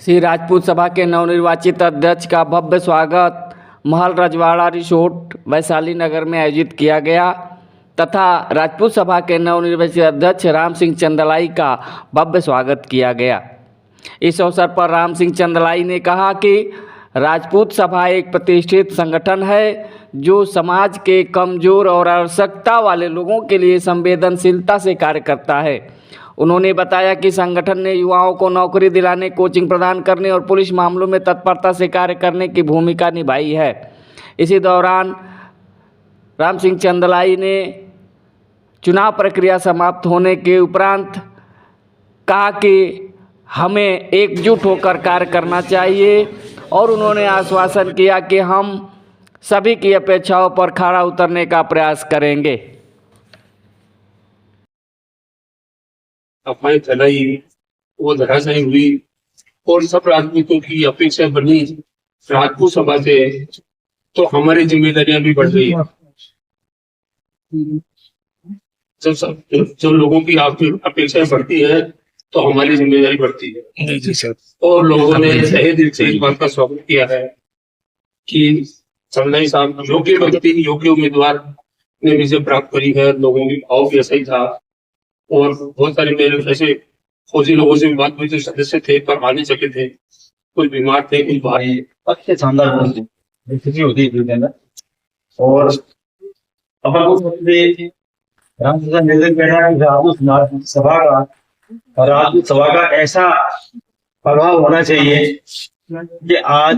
श्री राजपूत सभा के नवनिर्वाचित अध्यक्ष का भव्य स्वागत महल रजवाड़ा रिसोर्ट वैशाली नगर में आयोजित किया गया तथा राजपूत सभा के नवनिर्वाचित अध्यक्ष राम सिंह चंदलाई का भव्य स्वागत किया गया। इस अवसर पर राम सिंह चंदलाई ने कहा कि राजपूत सभा एक प्रतिष्ठित संगठन है जो समाज के कमजोर और आवश्यकता वाले लोगों के लिए संवेदनशीलता से कार्य करता है। उन्होंने बताया कि संगठन ने युवाओं को नौकरी दिलाने, कोचिंग प्रदान करने और पुलिस मामलों में तत्परता से कार्य करने की भूमिका निभाई है। इसी दौरान राम सिंह चंदलाई ने चुनाव प्रक्रिया समाप्त होने के उपरांत कहा कि हमें एकजुट होकर कार्य करना चाहिए और उन्होंने आश्वासन किया कि हम सभी की अपेक्षाओं पर खरा उतरने का प्रयास करेंगे। अफवाहें फैलाई, वो धराशायी हुई और सब राजपूतों की अपेक्षा बनी राजपूत सभा से, तो हमारी जिम्मेदारियां भी बढ़ गई। जब लोगों की अपेक्षाएं बढ़ती है तो हमारी जिम्मेदारी बढ़ती है। जी सर। और लोगों ने तहे दिल से इस बात का स्वागत किया है कि चंदलाई साहब योग्य व्यक्ति, योग्य उम्मीदवार ने विजय प्राप्त करी है। लोगों की भाव भी ऐसा ही था और बहुत सारे मेरे ऐसे फौजी लोगों से भी बात हुई जो सदस्य थे पर आ नहीं सके थे, कुछ बीमार थे, कुछ भाई। अच्छे शानदार होती है और राजपूत सभा का ऐसा प्रभाव होना चाहिए कि आज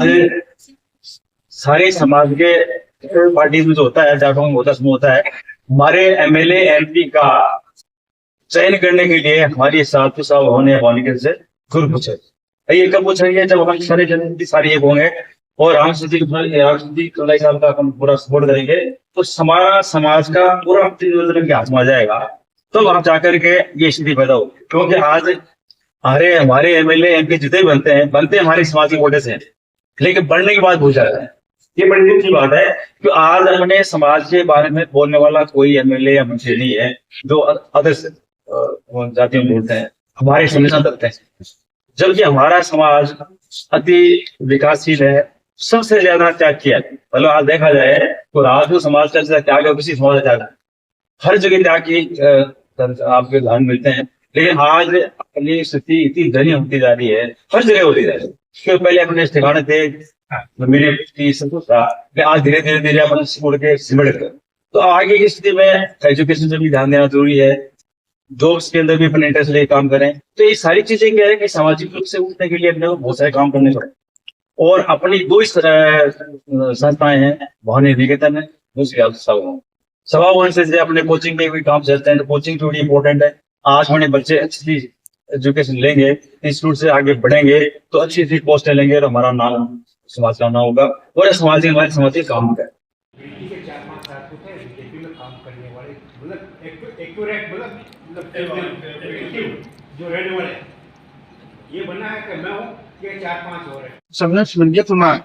सारे समाज के पार्टी में जो होता है, समूह होता है, हमारे एमएलए एमपी का चयन करने के लिए हमारी साथ साहब होने से जरूर पूछे। ये कब पूछेंगे? जब हम सारे जनता सारे एक होंगे और राम सिंह चंदलाई साहब का हम पूरा सपोर्ट करेंगे तो हमारा समाज का पूरा के हाथ में आ जाएगा। तो वहां जाकर के ये स्थिति पैदा हो, क्योंकि आज हमारे एमएलए एमपी जितने बनते हमारे समाज के वोटे से, लेकिन बढ़ने की बात भूल जाता है। ये बड़ी दुख की बात है कि आज अपने समाज के बारे में बोलने वाला कोई एमएलए या मंत्री नहीं है जो अदर जातियों में बोलते हैं, हमारे संविधान तक है। जबकि हमारा समाज अति विकासशील है, सबसे ज्यादा त्याग किया है। मतलब आज देखा जाए तो राजपूत समाज का त्याग है, किसी समाज का त्याग, हर जगह त्याग की आपके उदाहरण मिलते हैं। लेकिन आज अपनी स्थिति इतनी दयनीय होती जा रही है, हर जगह होती जा रही है। क्योंकि पहले अपने ठिकाने थे, मेरे सब कुछ था, आज धीरे धीरे अपन सिमट कर। तो आगे की स्थिति में एजुकेशन से भी ध्यान देना जरूरी है, जॉब्स के अंदर भी अपने इंटरेस्ट लेकर काम करें। तो ये सारी चीजें क्या है कि सामाजिक रूप से उठने के लिए अपने को बहुत सारे काम करने पड़े। और अपनी दो संस्थाएं हैं, भवानी निकेतन है, दूसरी सभा भवन से अपने कोचिंग के भी काम चलते हैं, तो कोचिंग थोड़ी इंपॉर्टेंट है। आज हमारे बच्चे अच्छी एजुकेशन लेंगे, इंस्टीट्यूट से आगे बढ़ेंगे तो अच्छी अच्छी पोस्टें लेंगे और हमारा नाम समाज का नाम होगा और समाज हमारे समाज के काम होगा। जो रहने वाले ये बना है कि मैं हूँ, ये 4-5 और है। सबने सुन के सुना है।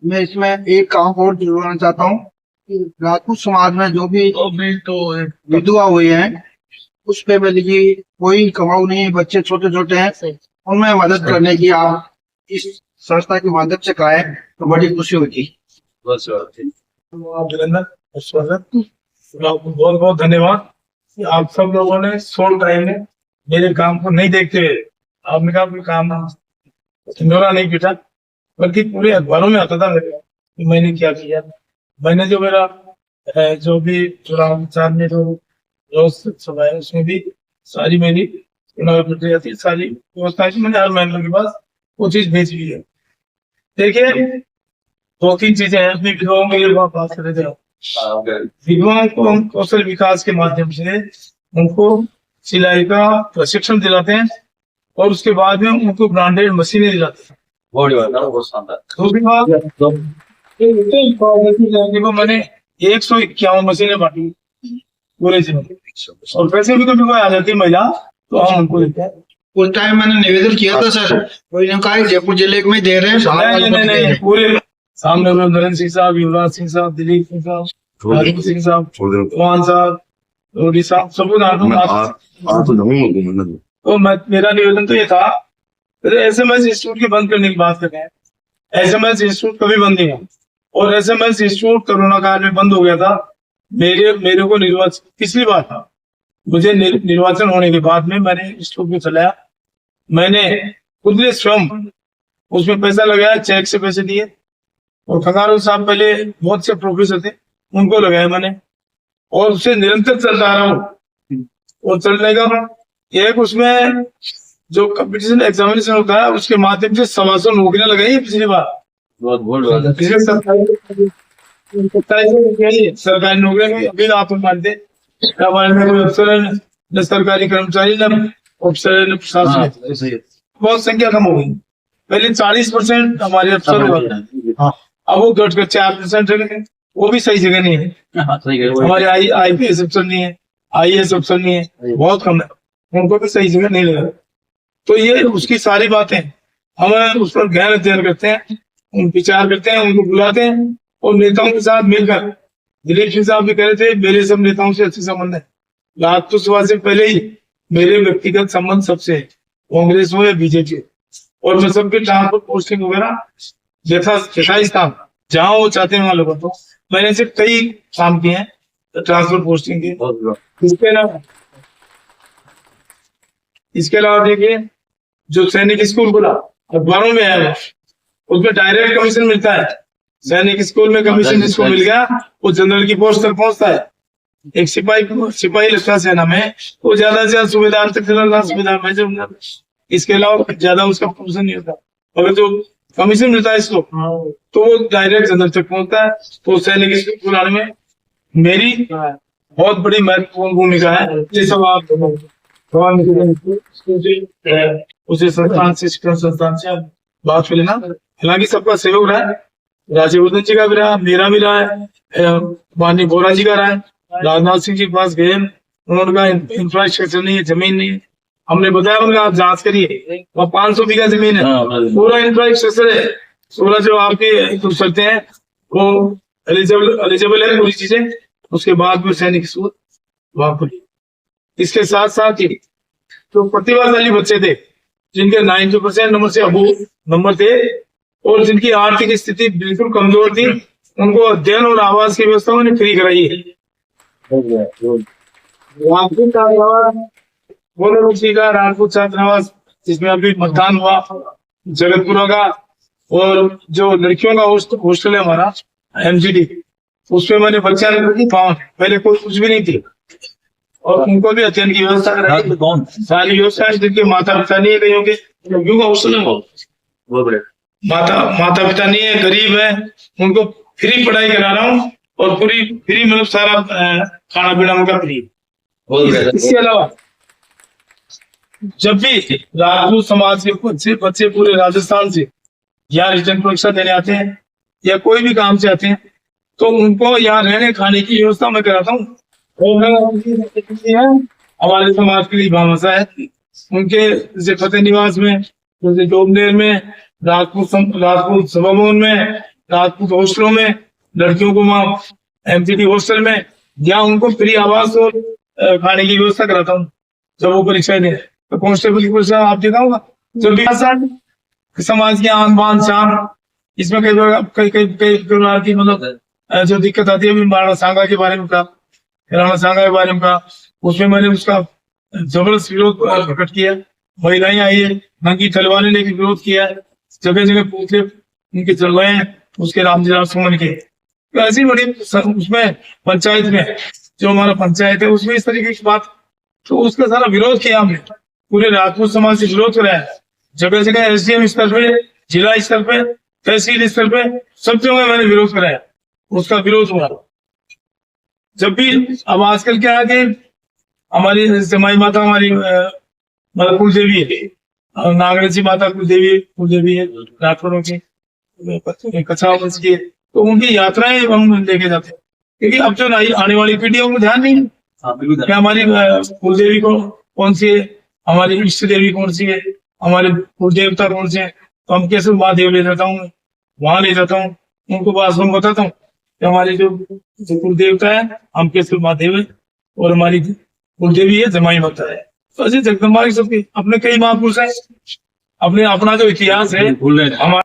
मैं इसमें एक काम और जोड़ना चाहता हूँ कि राजपूत समाज में जो भी विधवा हुई हैं उस पे की कोई कमाऊ नहीं है, बच्चे छोटे छोटे हैं, उनमें मदद करने की आप इस संस्था की मदद से कहें तो बड़ी खुशी होगी। बहुत बहुत धन्यवाद। आप सब लोगों ने शॉर्ट टाइम में मेरे काम को नहीं देखते हुए आपने कहा कोई काम मेरा नहीं पीटा, बल्कि पूरे अखबारों में आता था मेरे कि मैंने क्या किया। मैंने जो मेरा जो भी चुनाव प्रचार में जो सभा है उसमें भी सारी मेरी चुनाव प्रक्रिया थी, सारी व्यवस्था मैंने हर महीने के पास वो चीज भेज दी है। देखिए 2-3 चीजें हैं अपनी विधवाओं के लिए बात कर रहे थे। विधवाओं को हम कौशल विकास के माध्यम से उनको सिलाई का प्रशिक्षण दिलाते हैं और उसके बाद में उनको ब्रांडेड मशीनें दिलाते हैं। मैंने 151 मशीनें बांटी पूरे जिले और पैसे भी कभी कोई आ जाती है महिला तो हम उनको देते हैं। उस टाइम मैंने निवेदन किया था सर, कोई ने कहा जयपुर जिले में दे रहे हैं। नहीं, पूरे सामने नरेंद्र सिंह साहब, युवराज सिंह साहब, दिलीप सिंह साहब, राजीव सिंह साहब, चौहान साहब, रोडी साहब, सब तो मेरा निवेदन तो ये था फिर SMS इंस्टीट्यूट के बंद करने की बात कर रहे हैं। SMS इंस्टीट्यूट कभी बंद नहीं हुआ, और SMS इंस्टीट्यूट कोरोना काल में बंद हो गया था। मेरे को निर्वाचन पिछली बार था, मुझे निर्वाचन होने के बाद में मैंने इंस्टीट्यूट में चलाया, मैंने खुद ने स्वयं उसमें पैसा लगाया, चेक से पैसे दिए, और खंगारू साहब पहले बहुत से प्रोफेसर थे, उनको लगाया मैंने, और उससे निरंतर चलता आ रहा हूँ। और चलने का एक उसमें जो कंपटीशन एग्जामिनेशन होता है उसके माध्यम से 125 नौकरियां लगाई है पिछली बार। पिछले सरकारी नौकरियां अभी आप मानते हमारे में कोई अफसर है न सरकारी कर्मचारी न अफसर है न प्रशासन, बहुत संख्या कम हो गई। पहले 40% हमारे अफसर हुआ था, अब वो घट कर 4% रह गए, वो भी सही जगह नहीं है। हमारे IPS अफसर नहीं है, IAS अफसर नहीं है, बहुत कम है, उनको भी सही जगह नहीं लगा। तो ये उसकी सारी बातें हम उस पर गहन अध्ययन करते हैं, उन विचार करते हैं, उनको बुलाते हैं, और नेताओं के साथ मिलकर, दिलीप सिंह साहब भी कह रहे थे मेरे सब नेताओं से अच्छे संबंध है। राजपूत सभा से पहले ही मेरे व्यक्तिगत संबंध सबसे है, कांग्रेस हो या BJP, और मैं सबके ट्रांसपोर्ट पोस्टिंग वगैरह यथास्थान जहाँ वो चाहते हैं वहां लोगों को मैंने ऐसे कई काम किए हैं ट्रांसपोर्ट पोस्टिंग के। इसके अलावा देखिए जो सैनिक स्कूल खुला अखबारों में है, उसमें डायरेक्ट कमीशन मिलता है। सैनिक स्कूल में कमीशन जिसको मिल गया वो जनरल की पोस्ट तक पहुंचता है। एक सिपाही लगता सेना में, वो ज्यादा से ज्यादा सूबेदार तक चला, सूबेदार मेजर, इसके अलावा ज्यादा उसका कमीशन नहीं होता। अगर जो कमीशन मिलता है इसको तो वो डायरेक्ट जनरल तक पहुंचता है। तो सैनिक स्कूल खुलाने में मेरी बहुत बड़ी महत्वपूर्ण भूमिका है। जैसे आप उसे संस्थान से, शिक्षण संस्थान से आप बात कर लेना। हालांकि सबका सहयोग रहा है, राज्यवर्धन जी का भी रहा, मेरा भी रहा है, माननीय बोरा जी का रहा है। राजनाथ सिंह जी के पास गए, उन्होंने कहा इंफ्रास्ट्रक्चर नहीं है, जमीन नहीं है, हमने बताया उन्होंने आप जांच करिए, वहाँ 500 बीघा जमीन है, पूरा इंफ्रास्ट्रक्चर है, 16 जो आपके चलते हैं वो एलिजिबल है पूरी चीजें। उसके बाद में सैनिक स्कूल वहां खुली। इसके साथ साथ ही जो प्रतिभाशाली बच्चे थे जिनके 90% नंबर से अबू नंबर थे और जिनकी आर्थिक स्थिति बिल्कुल कमजोर थी, उनको अध्ययन और आवास की व्यवस्था मैंने फ्री कराई है। राजपूत छात्रावास जिसमें अभी मतदान हुआ, जगतपुरा का, और जो लड़कियों का हॉस्टल है हमारा MGD, उसमें मैंने बच्चा पहले कोई कुछ भी नहीं थी, और उनको भी अध्ययन की व्यवस्था कराई। सारी व्यवस्था जिनके माता पिता नहीं है, कईयों के लड़कियों का हॉस्टल है, माता पिता नहीं है, गरीब है, उनको फ्री पढ़ाई करा रहा हूँ, और पूरी फ्री मतलब सारा खाना पीना उनका फ्री। इसके अलावा जब भी राजपूत समाज के बच्चे पूरे राजस्थान से यहाँ रिटर्न परीक्षा देने आते हैं या कोई भी काम से आते हैं, तो उनको यहाँ रहने खाने की व्यवस्था मैं कराता हूँ। हमारे समाज के लिए भामाशाह है, उनके जैसे फतेह निवास में, जैसे डोमनेर में, राजपूत सभा भवन में, राजपूत हॉस्टलों में, लड़कियों को वहाँ MGD हॉस्टल में, यहाँ उनको फ्री आवास और खाने की व्यवस्था कराता हूँ। जब वो परीक्षा दे तो कांस्टेबल की परीक्षा आप देखा होगा, जब भी समाज की आन बान शान, इसमें कई प्रकार की मतलब जो दिक्कत आती है। राणा सांगा के बारे में कहा, राणा सांगा के बारे में कहा, उसमें मैंने उसका जबरदस्त विरोध प्रकट किया। महिलाएं आई है, नंगी तलवारें लेकर विरोध किया है, जगह जगह पुतले उनके चलवाए हैं उसके रामजी सुमन के। तो ऐसी बड़ी उसमें पंचायत में, जो हमारा पंचायत है उसमें इस तरीके की बात, तो उसका सारा विरोध किया हमने, पूरे राजपूत समाज से विरोध कराया। जगह जगह SDM स्तर पे, जिला स्तर पे, तहसील स्तर पे, सब जगह मैंने विरोध कराया, उसका विरोध हुआ। जब भी अब आजकल क्या है कि हमारी जमाई माता हमारी मतलब कुलदेवी है, नागरची माता कुलदेवी है राठौरों की, कच्छा वंश की, तो उनकी यात्राएं हम लेके जाते हैं। क्योंकि अब जो आने वाली पीढ़ियों को ध्यान नहीं है कि हमारी कुलदेवी कौन सी है, हमारी इष्ट देवी कौन सी है, हमारे कुल देवता कौन से हैं। तो हम कैसे महादेव ले जाता हूँ, वहां ले जाता हूँ, उनको बात बताता हूँ कि हमारे जो कुल देवता है हम कैसे महादेव है, और हमारी कुलदेवी है जमाई माता है। तो ऐसे जगदम्बा की सबकी अपने कई महापुरुष हैं। अपने अपना जो इतिहास है हमारा